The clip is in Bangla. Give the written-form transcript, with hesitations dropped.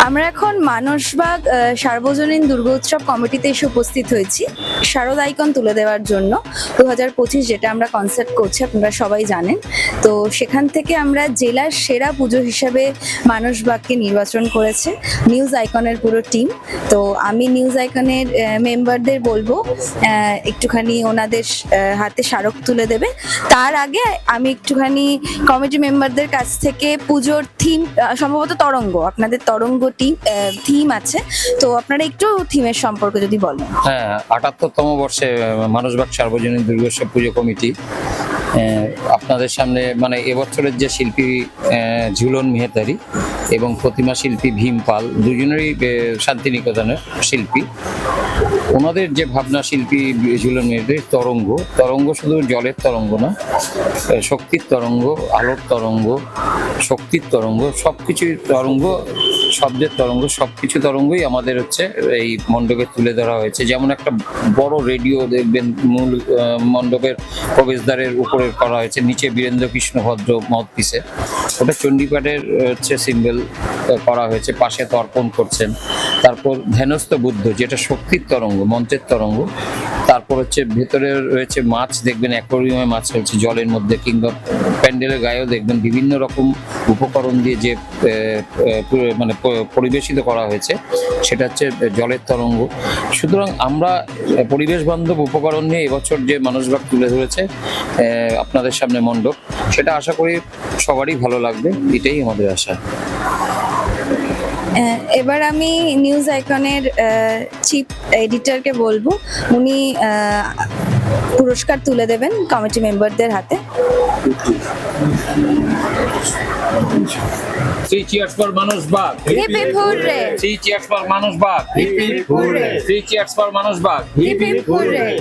আমরা এখন মানসবাগ সার্বজনীন দুর্গোৎসব কমিটিতে এসে উপস্থিত হয়েছি শারদ আইকন তুলে দেওয়ার জন্য 2025 যেটা আমরা কনসেপ্ট করছি, আপনারা সবাই জানেন। তো সেখান থেকে আমরা জেলার সেরা পুজো হিসাবে মানসবাগকে নির্বাচন করেছে নিউজ আইকনের পুরো টিম। তো আমি নিউজ আইকনের মেম্বারদের বলবো একটুখানি ওনাদের হাতে স্মারক তুলে দেবে। তার আগে আমি একটুখানি কমিটি মেম্বারদের কাছ থেকে পুজোর থিম, সম্ভবত তরঙ্গ, আপনাদের তরঙ্গ থিম আছে, তো আপনারা একটু থিমের সম্পর্কে যদি বলেন। হ্যাঁ, ৭৮তম বর্ষে মানসবাগ সার্বজনীন দুর্গোৎসব পুজো কমিটি আপনাদের সামনে মানে এবছরের যে শিল্পী ঝুলন মেহতারি এবং প্রতিমা শিল্পী ভীম পাল, দুজনেরই শান্তিনিকেতনের শিল্পী, ওনাদের যে ভাবনা শিল্পী ঝুলন মেহতারি তরঙ্গ শুধু জলের তরঙ্গ না, শক্তির তরঙ্গ, আলোর তরঙ্গ, শক্তির তরঙ্গ, সবকিছুর তরঙ্গ, শব্দের তরঙ্গ, সবকিছু তরঙ্গই আমাদের হচ্ছে এই মণ্ডপে তুলে ধরা হয়েছে। যেমন একটা বড় রেডিও দেখবেন মূল মণ্ডপের প্রবেশদ্বারের উপরে করা হয়েছে, নিচে বীরেন্দ্র কৃষ্ণ ভদ্র মহৎপিসে, ওটা চণ্ডীপাঠের হচ্ছে সিম্বল করা হয়েছে, পাশে তর্পণ করছেন। তারপর ধ্যানস্থ বুদ্ধ, যেটা শক্তির তরঙ্গ, মন্ত্রের তরঙ্গ। তারপর হচ্ছে ভেতরে রয়েছে মাছ, দেখবেন অ্যাকোয়ারিয়ামে মাছ রয়েছে জলের মধ্যে, কিংবা প্যান্ডেলের গায়েও দেখবেন বিভিন্ন রকম উপকরণ দিয়ে যে মানে পরিবেশিত করা হয়েছে, সেটা হচ্ছে জলের তরঙ্গ। সুতরাং আমরা পরিবেশ বান্ধব উপকরণ নিয়ে এবছর যে মানসবাগ তুলে ধরেছে আপনাদের সামনে মণ্ডপ, সেটা আশা করি সবারই ভালো লাগবে, এটাই আমাদের আশা। এবার আমি নিউজ আইকনের চিফ এডিটরকে বলবো, উনি পুরস্কার তুলে দেবেন কমিটি মেম্বারদের হাতে। Three cheers for Manusbag. Hip hip hooray! Three cheers for Manusbag. Hip hip hooray! Three cheers for Manusbag. Hip hip hooray!